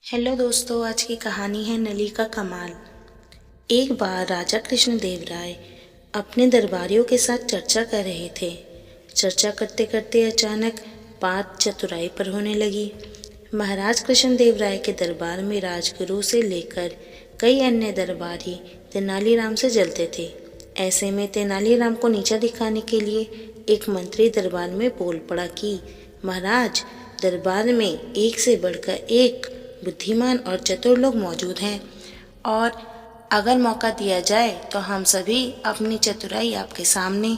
Hello दोस्तों, आज की कहानी है नली का कमाल। एक बार राजा कृष्णदेव राय अपने दरबारियों के साथ चर्चा कर रहे थे। चर्चा करते करते अचानक बात चतुराई पर होने लगी। महाराज कृष्णदेव राय के दरबार में राजगुरु से लेकर कई अन्य दरबारी तेनालीराम से जलते थे। ऐसे में तेनालीराम को नीचा दिखाने के लिए एक मंत्री दरबार में बोल पड़ा कि महाराज, दरबार में एक से बढ़कर एक बुद्धिमान और चतुर लोग मौजूद हैं और अगर मौका दिया जाए तो हम सभी अपनी चतुराई आपके सामने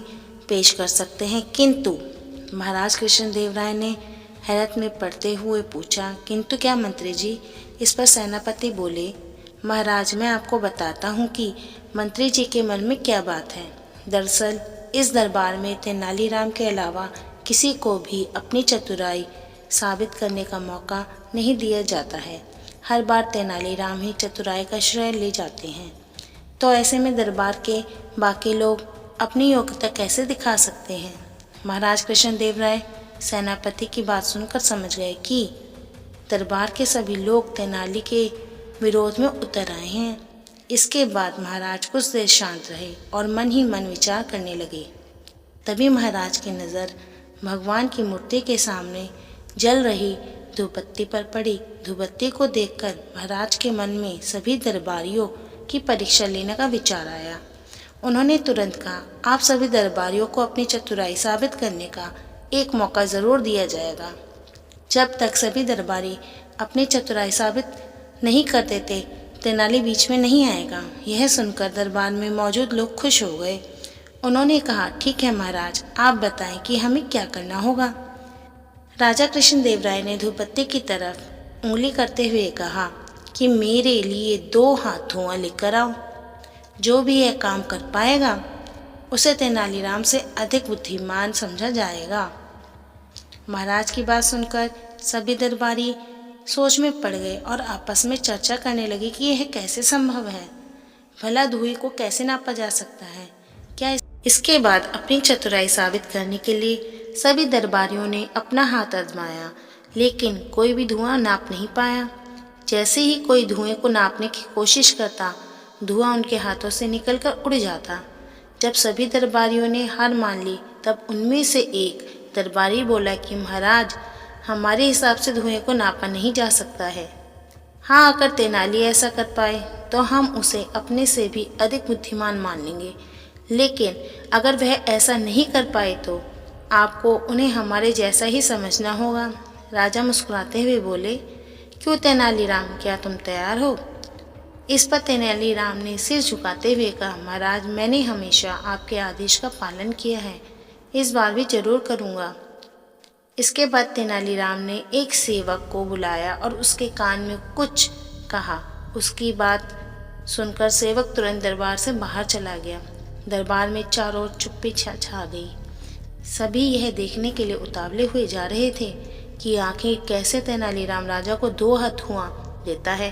पेश कर सकते हैं। किंतु महाराज कृष्णदेव राय ने हैरत में पड़ते हुए पूछा, किंतु क्या मंत्री जी? इस पर सेनापति बोले, महाराज, मैं आपको बताता हूँ कि मंत्री जी के मन में क्या बात है। दरअसल इस दरबार में तेनालीराम के अलावा किसी को भी अपनी चतुराई साबित करने का मौका नहीं दिया जाता है। हर बार तेनालीराम ही चतुराई का श्रेय ले जाते हैं। तो ऐसे में दरबार के बाकी लोग अपनी योग्यता कैसे दिखा सकते हैं? महाराज कृष्णदेव राय सेनापति की बात सुनकर समझ गए कि दरबार के सभी लोग तेनाली के विरोध में उतर आए हैं। इसके बाद महाराज कुछ देर शांत रहे और मन ही मन विचार करने लगे। तभी महाराज की नज़र भगवान की मूर्ति के सामने जल रही धूपबत्ती पर पड़ी। धूपबत्ती को देखकर महाराज के मन में सभी दरबारियों की परीक्षा लेने का विचार आया। उन्होंने तुरंत कहा, आप सभी दरबारियों को अपनी चतुराई साबित करने का एक मौका ज़रूर दिया जाएगा। जब तक सभी दरबारी अपनी चतुराई साबित नहीं कर देते, तेनाली बीच में नहीं आएगा। यह सुनकर दरबार में मौजूद लोग खुश हो गए। उन्होंने कहा, ठीक है महाराज, आप बताएं कि हमें क्या करना होगा। राजा कृष्णदेव राय ने धूपबत्ती की तरफ उंगली करते हुए कहा कि मेरे लिए 2 हाथ धुआं लेकर आओ। जो भी यह काम कर पाएगा उसे तेनालीराम से अधिक बुद्धिमान समझा जाएगा। महाराज की बात सुनकर सभी दरबारी सोच में पड़ गए और आपस में चर्चा करने लगे कि यह कैसे संभव है। भला धुएं को कैसे नापा जा सकता है? क्या इसके बाद अपनी चतुराई साबित करने के लिए सभी दरबारियों ने अपना हाथ आजमाया, लेकिन कोई भी धुआं नाप नहीं पाया। जैसे ही कोई धुएं को नापने की कोशिश करता, धुआं उनके हाथों से निकलकर उड़ जाता। जब सभी दरबारियों ने हार मान ली, तब उनमें से एक दरबारी बोला कि महाराज, हमारे हिसाब से धुएं को नापा नहीं जा सकता है। हाँ, अगर तेनाली ऐसा कर पाए तो हम उसे अपने से भी अधिक बुद्धिमान मान लेंगे, लेकिन अगर वह ऐसा नहीं कर पाए तो आपको उन्हें हमारे जैसा ही समझना होगा। राजा मुस्कुराते हुए बोले, क्यों तेनालीराम, क्या तुम तैयार हो? इस पर तेनालीराम ने सिर झुकाते हुए कहा, महाराज, मैंने हमेशा आपके आदेश का पालन किया है, इस बार भी जरूर करूँगा। इसके बाद तेनालीराम ने एक सेवक को बुलाया और उसके कान में कुछ कहा। उसकी बात सुनकर सेवक तुरंत दरबार से बाहर चला गया। दरबार में चारों ओर चुप्पी छा गई। सभी यह देखने के लिए उतावले हुए जा रहे थे कि आखिर कैसे तेनालीराम राजा को 2 हाथ धुआं देता है।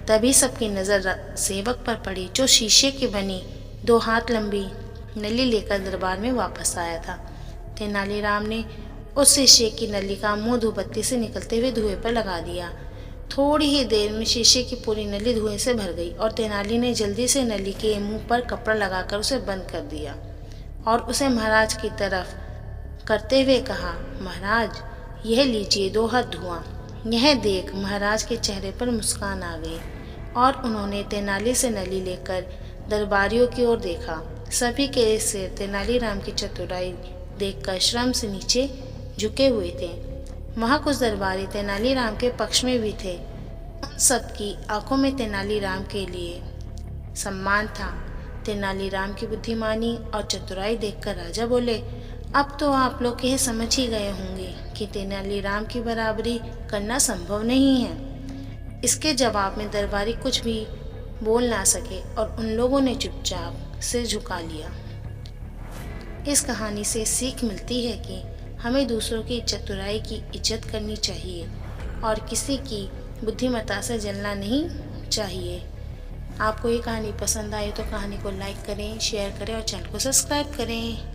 तभी सबकी नज़र सेवक पर पड़ी, जो शीशे की बनी 2 हाथ लंबी नली लेकर दरबार में वापस आया था। तेनालीराम ने उस शीशे की नली का मुंह धूपबत्ती से निकलते हुए धुएं पर लगा दिया। थोड़ी ही देर में शीशे की पूरी नली धुएं से भर गई और तेनाली ने जल्दी से नली के मुंह पर कपड़ा लगाकर उसे बंद कर दिया और उसे महाराज की तरफ करते हुए कहा, महाराज, यह लीजिए 2 हाथ धुआं। यह देख महाराज के चेहरे पर मुस्कान आ गई और उन्होंने तेनाली से नली लेकर दरबारियों की ओर देखा। सभी के सिर तेनालीराम की चतुराई देखकर शर्म से नीचे झुके हुए थे। वहाँ कुछ दरबारी तेनालीराम के पक्ष में भी थे। उन सबकी आंखों में तेनालीराम के लिए सम्मान था। तेनालीराम की बुद्धिमानी और चतुराई देखकर राजा बोले, अब तो आप लोग यह समझ ही गए होंगे कि तेनालीराम की बराबरी करना संभव नहीं है। इसके जवाब में दरबारी कुछ भी बोल ना सके और उन लोगों ने चुपचाप सिर झुका लिया। इस कहानी से सीख मिलती है कि हमें दूसरों की चतुराई की इज्जत करनी चाहिए और किसी की बुद्धिमत्ता से जलना नहीं चाहिए। आपको ये कहानी पसंद आई तो कहानी को लाइक करें, शेयर करें और चैनल को सब्सक्राइब करें।